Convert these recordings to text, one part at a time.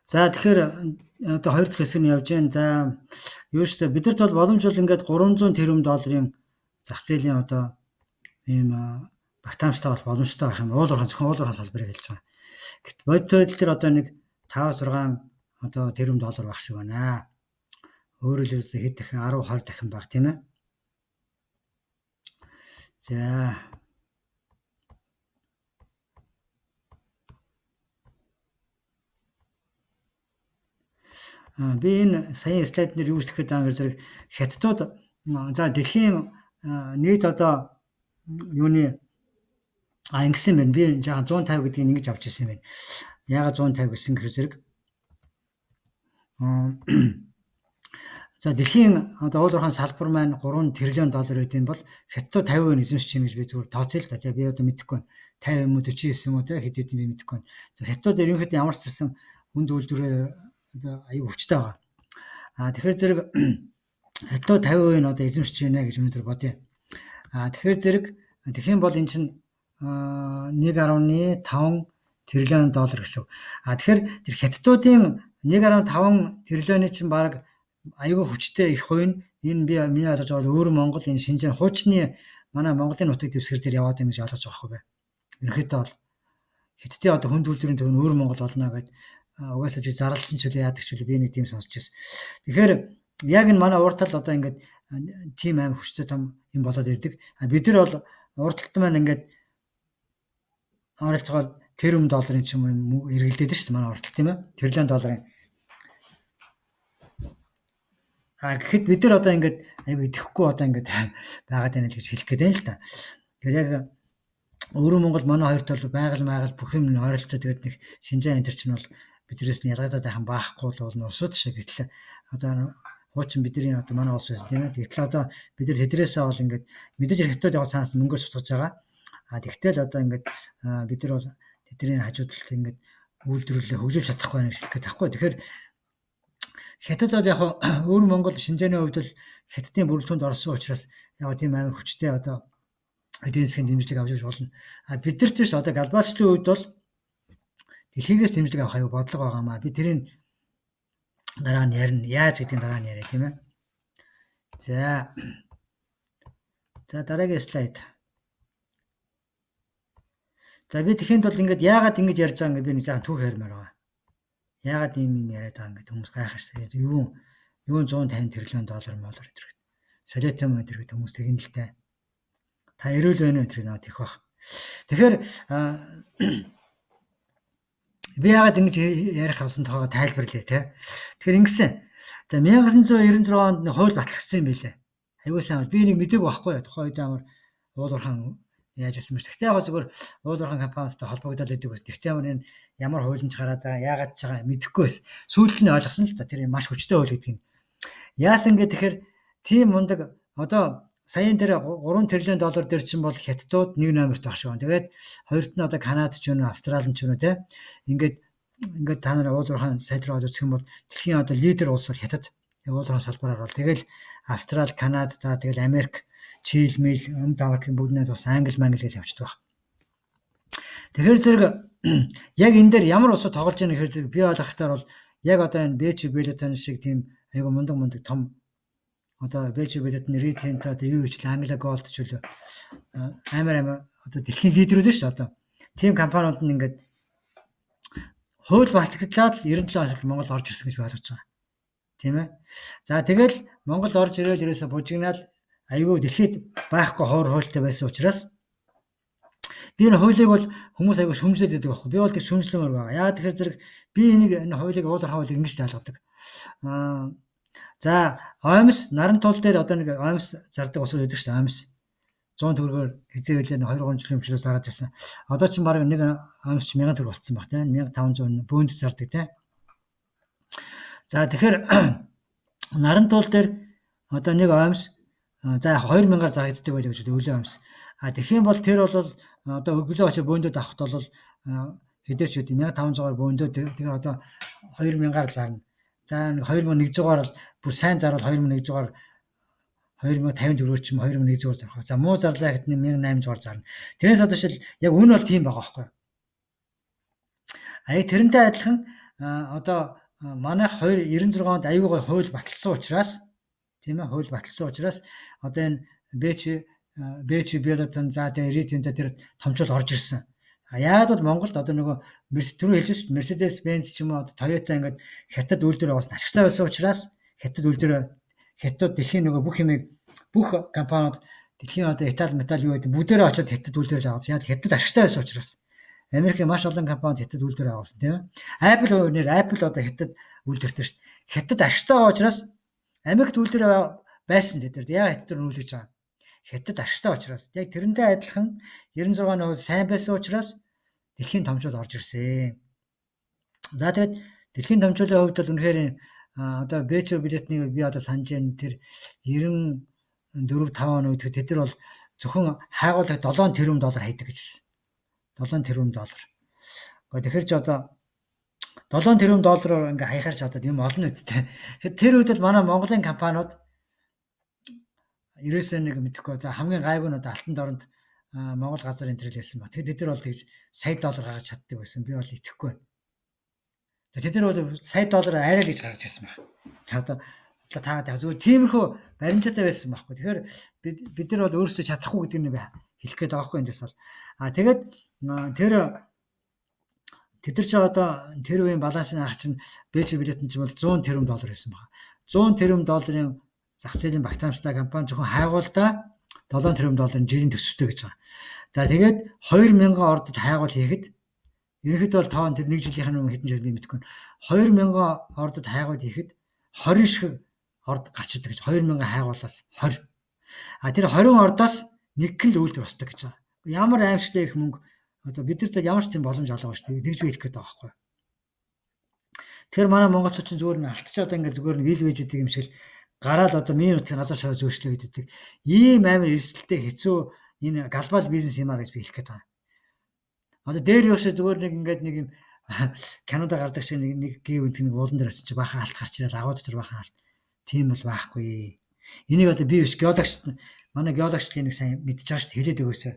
За тэгэхээр одоо 2 дахь хэсэг нь явж байна. За юу ч бид нарт бол боломжтой ингээд 300 тэрбум долларын зах зээлийн одоо ийм багтаамжтай бол боломжтой байх юм. Уулуурхан зөвхөн уулуурхан салбарыг хэлж байгаа. Гэт бодит байдал дээр одоо нэг 5-6 одоо тэрбум доллар байх шиг байна. Өөрөөр хэлбэл хэд дахин 10-20 дахин баг тийм ээ. За би энэ саяын слайд дээр юу гэж хэлэх гээд байгаа зэрэг хятадууд за дэлхийн нийт одоо юуны ингэсэн байна. Би жаахан 150 гэдгийг ингэж авч ирсэн байна. Яагаад 150 гэсэн гэхээр зэрэг за дэлхийн одоо уулуурхан салбар маань 3 тэрлион доллар гэдэг юм бол хятадууд 50% эзэмшиж чинь гэж би зүгээр тооцъё л да. Тэгээ би одоо мэдэхгүй байна. 50 юм уу 49 юм уу те хэд хэдэн би мэдэхгүй байна. За хятадууд ерөнхийдөө ямар ч гэсэн хүнд үйлдвэрээ одоо аюу хүчтэй байгаа. Тэгэхээр зэрэг хятадууд 50% нь одоо эзэмшиж байна гэж өнөөдөр бодъё. Тэгэхээр зэрэг тэгэх юм бол эн чинь 1.5 тэрлион доллар гэсэн. Тэгэхээр тэр хятадуудын 1.5 тэрлионы чинь баг аюу хүчтэй их хувь нь энэ би миний ойлгож байгаа өөр Монгол энэ Шинжаан хуучны манай Монголын нутаг дэвсгэр дээр яваад байгаа гэж ойлгож байгаа хөө. Ерөнхийдөө бол хятадын одоо хүнд үйлдвэрийн төв нь өөр Монгол болно гэдэг угаасаа чи зарласан ч үгүй яадаг ч үгүй би нэг тийм сонсч байсан. Тэгэхээр яг энэ манай уртал одоо ингээд тийм аим хүчтэй том юм болоод ирдэг. Бид нар бол урталт маань ингээд оролцоогоор тэрбум долларын ч юм эргэлдээд шүү дээ манай уртал тийм ээ. Тэрлион долларын. Гэхэд бид нар одоо ингээд аюу идэхгүй одоо ингээд байгаад байна л гэж хэлэх гээд байна л да. Тэгэхээр яг өөрөө Монгол манай хоёрт бол байгаль бүх юм ойролцоо тэгээд нэг Шинжаан энэ төр чинь бол биднээс нь ялгаатай тайхан баахгүй бол усууд шиг гэтэл одоо хуучин бидний одоо манай улс байсан тийм ээ. Гэтэл одоо бид нар тэдрээсээ бол ингээд мэдээж хятад яваа цаанаас мөнгөөр сутгаж байгаа. Тэгтэл одоо ингээд бид нар бол тэдний хажуудалд ингээд үйлдвэрлэлээ хөгжүүлж чадахгүй байх гэж хэлэх гээд тахгүй. Тэгэхээр хятад бол яг өөр Монгол Шинжааны хувьд бол хятадын бүрэлдэхүүнд орсон учраас яг тийм амар хүчтэй одоо эдийн засгийн дэмжлэг авч явж болно. Бид нарт ч одоо глобалчлалын үед бол дэлхийгээс дэмжлэг авах аюу бодлого байгаамаа. Би тэрийг дараа нь ярина. Яаж гэдгийг дараа нь яриа тийм ээ. За дараагийн слайд. За би тэгэхэд бол ингээд яагаад ингэж ярьж байгаа юм би нэг жаахан түүх ярмаар байгаа. Яагаад ийм яриад байгаа ингээд хүмүүс гайхаштай. Юу 150 тэрлион доллар молор гэдэг. Солиотой мөн гэдэг хүмүүс тэгнэлтэй. Та эрүүл байна уу гэдэг наваад их баг. Тэгэхээр би яагаад ингэж ярих авсан тоогоо тайлбарлая те. Тэгэхээр ингэсэн. За 1996 онд хууль батлагдсан юм билээ. Аюу сайн би нэг мэдээг байхгүй тухайн үед амар уулуурхан яаж гэсэн мэт. Гэхдээ яг зүгээр уулуурхан компанитай холбогдоод байдаг ус. Гэхдээ ямар хуулинч гараад байгаа яагаад ч байгаа мэдэхгүй байсан. Сүүлд нь ойлгосон л та тэр маш хүчтэй хууль гэдэг юм. Яасан гэхээр тэгэхээр тийм мундаг одоо саяын тэр 3 тэрлион доллар дээр чинь бол хятадууд 1 номерт баг шүү. Тэгээд хоёрт нь одоо Канад ч өнө Австрали ч өнө те. Ингээд та нар уулуурхан сайд руу үзэх юм бол дэлхийн одоо лидер улс бол хятад. Уулуурхан салбараар бол тэгэл Австрали, Канад за тэгэл Америк, Чили, Өмнөд Африкийн бүгднээ бас англи гэж явчихдаг баг. Тэгэхээр зэрэг яг энэ дээр ямар улсууд тоглож байгаа гэхээр зэрэг би ойлгохтоор бол яг одоо энэ Бээч Бэлэтэн шиг тийм айгу мундаг том одоо Бээч Бэлэтэн Ритент одоо юу ч Англи Голд ч үлээ амар одоо дэлхийн лидерүүд шүү одоо. Тийм компаниуд нь ингээд хууль батлагдлаад 97 онд Монгол орж ирсэн гэж ойлгож байгаа. Тийм ээ. За тэгэл Монголд орж ирээд ерөөсө бужигнаал айгүй дэлхийд байхгүй хуультай байсан учраас би энэ хуулийг бол хүмүүс айгүй шүмжлээд байдаг байхгүй. Би бол тэг шүмжлэмээр байгаа. Яагаад тэгэхээр зэрэг би энэ хуулийг уулуурхан хуулийг ингэж ойлгодог. За оймс наран тул дээр одоо нэг оймс зардаг усуд байдаг шүү дээ. Оймс 100 төгрөгөөр хизээвэлээр 2-3 жилийн өмнө зараад байсан. Одоо ч баг нэг оймс ч 1000 төгрөг болцсон баг тийм 1500 бөөнд зардаг тийм. За тэгэхээр наран тул дээр одоо нэг оймс за 2000-аар зарагддаг байлаа гэж өвлөө юмс. Тэгэх юм бол тэр бол одоо өглөө очиж бөөндөд авахт бол хэдэрч үгүй 1500-аар бөөндөө тэгээ одоо 2000-аар зарна. За 2100-аар бүр сайн зарвал 2100-аар 2050 төгрөгөөр ч юм 2100-аар зарах. За муу зарлаа гэхэд 1800-аар зарна. Тэрнээс одоо шил яг үн бол тийм байгаа байхгүй. Яг тэрнтэй адилхан одоо манайх 96 онд аюул гой хууль баталсан учраас тийм ээ хууль баталсан учраас одоо энэ БЧ Белотон за тэгээ Ритин тэр томчууд орж ирсэн. Яагаад бол Монголд одоо нөгөө түрүү хэлжсэн чинь Mercedes Benz ч юм уу Toyota ингээд хятад үйлдвэр бас ашигтай байсан учраас хятад дэлхийн нөгөө бүх компаниуд дэлхийн одоо Итали металл юу гэдэг бүгдээрээ очиод хятад үйлдвэрлэл аваад яа хятад ашигтай байсан учраас Америкийн маш олон компанид хятад үйлдвэр авсан тийм ээ. Apple одоо хятад үйлдвэртэй шүү дээ. Хятад ашигтай байгаа учраас Америкт үйлдвэр байсан дээр яа хятад руу нүүлгэж байгаа. Хятад ашигтай учраас яг тэрнтэй адилхан 96% сайн байсан учраас дэлхийн томчууд орж ирсэн. За тэгээд дэлхийн томчуудын хувьд бол үнэхээр одоо Бэчо билетний би одоо санаж байна тэр 94-5 он үед тэд нар бол зөвхөн хайгуулдаг $7 тэрбум хайдаг гэжсэн. $7 тэрбум. Тэгэхээр ч одоо $7 тэрбум ингээ хаяхаар ч одоо юм олон үсттэй. Тэр үед бол манай Монголын компаниуд 91 мэдхгүй за хамгийн гайгүй нь одоо Алтан дорнд Монгол газар энтрэл байсан ба. Тэгэхээр тэд нар бол тэгж сая $1 гаргаж чаддаг байсан. Би бол итгэхгүй байна. Тэд нар бол сая $1 арай л гэж гаргаж ирсэн байна. Одоо таагаад зүгээр тиймэрхүү баримтаатай байсан байхгүй. Тэгэхээр бид нар бол өөрсдөө чадахгүй гэдэг нь хэлэх гээд байгаа хгүй эндээс бол. Тэгээд тэд нар ч одоо тэр үеийн балансын арга чинь Бэчо билетэн чинь бол $100 тэрбум байсан байна. $100 тэрбум зах зээлийн багтаамжтай компани зөвхөн хайгуулдаа $7 тэрбум жилийн төсөвтэй гэж байгаа. За тэгээд 2000 ордод хайгуул хийхэд ерөнхийдөө бол тоон тэр 1 жилийнхэн хэдэн жил би мэдэхгүй. 2000 ордод хайгуул хийхэд 20 шиг орд гарч идэг гэж 2000 хайгуулаас 20. Тэр 20 ордоос нэг л үйлдвэр босдог гэж байгаа. Ямар аимшигтай их мөнгө одоо бид нар ямар ч тийм боломж алгаа шүү дээ. Тэгж би хэлэх гээд байгаа байхгүй. Тэгэхээр манай монголчууд чинь зүгээр нь алтчаад ингээд зүгээр нь ил вэж идэг юм шиг гараад одоо минутын газар шороо зөөчлөө гэдэг. Ийм амар эрсдэлтэй хэцүү энэ глобал бизнес юм аа гэж би хэлэх гээд байгаа. Одоо дээр юуш зүгээр нэг юм Канада гардаг шиг нэг гів үнт нэг уулан дээр очиж бахан алт гарч ирэл агууд тэр бахан алт. Тийм бол байхгүй. Энийг одоо би биш манай геологчдын нэг сайн мэдчихэж байгаа шүү дээ хэлээд өгөөсөө.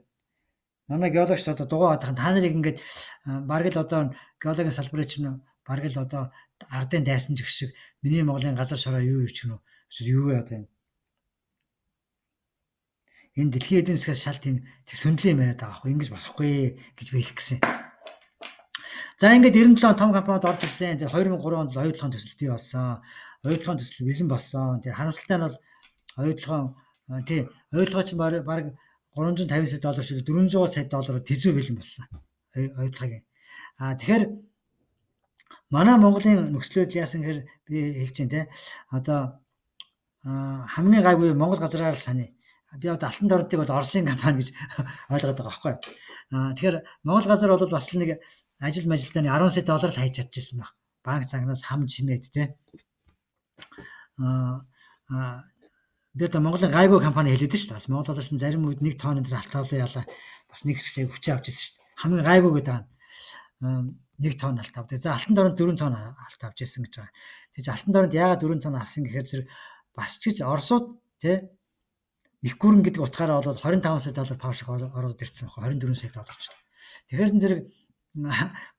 Манай геологч одоо дугаа гадах та нарыг ингээд бараг л одоо геологийн салбарын чинь бараг л одоо ардын дайсан шиг миний Монголын газар шороо юу ч юм уу юу вэ одоо энэ дэлхийн эдийн засгаас шал тийм сүндлэн юм яриад байгаа байхгүй ингэж болохгүй гэж би хэлэх гэсэн. За ингээд 97 том компанид орж ирсэн. Тэгээ 2003 онд оюутлогын төсөл бий болсон. Оюутлогын төсөл бэлэн болсон. Тэгээ харамсалтай нь бол оюутлогоо чинь бараг $350 сая шиг $400 сая тэзүү бэлэн болсон. Оюутлогын. Тэгэхээр манай Монголын нөхцөлөд яасан гэхээр би хэлж байна те. Одоо хамгийн гайгүй Монгол газраар л саний. Би одоо Алтан дорнтыг бол Оросын компани гэж ойлгоод байгаа байхгүй. Тэгэхээр Монгол газар бол бас л нэг ажилтны $10 сая л хайж чадчихсан баг. Банк цагнаас хамж химээд те. Би одоо Монголын гайгүй компани хэлээд шүү дээ. Бас Монгол газар чинь зарим үед 1 тонн энэ алтаавлаа яалаа бас нэг хэсэг хүчээ авч ирсэн шүү дээ. Хамгийн гайгүй гэдэг нь 1 тонн алт авдаг. За Алтан дорнд 4 тонн алт авч ирсэн гэж байгаа. Тэгж Алтан дорнд яагаад 4 тонн авсан гэхээр зэрэг бас ч гэж Оросууд те их гүрэн гэдэг утгаараа бол $25 сая пав шиг ороод ирсэн байна. $24 сая ч. Тэгэхээр зэрэг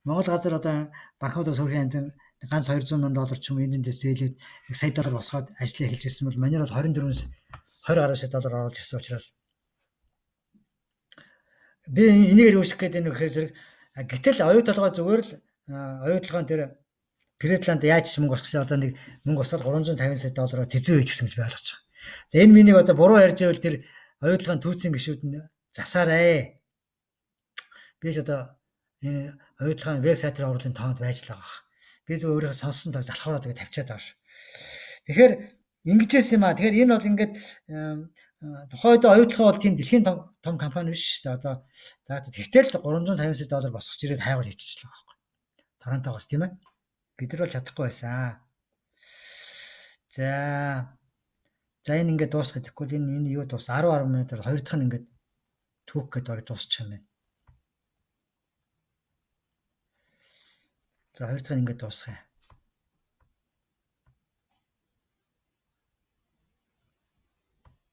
Монгол газар одоо банкудаас хөрхийн амт ганц $200 million ч юм энд зээлээд $1 сая босгоод ажлаа эхэлж ирсэн бол манайд $20 гаруй сая оруулж ирсэн учраас би энийг үүсгэх гэдэг нь вэхээр зэрэг гэтэл оюу толгой зүгээр л оюутлогын тэр Предланд яаж ч мөнгө өсгсөн одоо нэг мөнгө өсгөл $350 сая тэзүү хийчихсэн гэж би ойлгож байгаа. За энэ миний одоо буруу ярьж байвал тэр оюутлогын түүцийн гишүүд нь засаарай. Би ч одоо энэ оюутлогын вебсайт руу оруулахын тоонд байж л байгаа. Би зөв өөрийнхөө сонссон тоо залхуураа тэгээ тавьчаад байгаа ш. Тэгэхээр ингэжээс юм аа. Тэгэхээр энэ бол ингээд тухайд оюутлогоо бол тийм дэлхийн том компани биш шүү дээ. Одоо за тэгтэл $350 сая босгож ирээд хайгуул хийчихлээ байхгүй. Торонтогоос тийм ээ. Бид нар бол чадахгүй байсан. За энэ ингээд дуусгах гэхгүй энэ юу дуус 10 минутаар 2 дахь нь ингээд түүх гэдэг орой дуусчих юм байна. За 2 дахь нь ингээд дуусгая.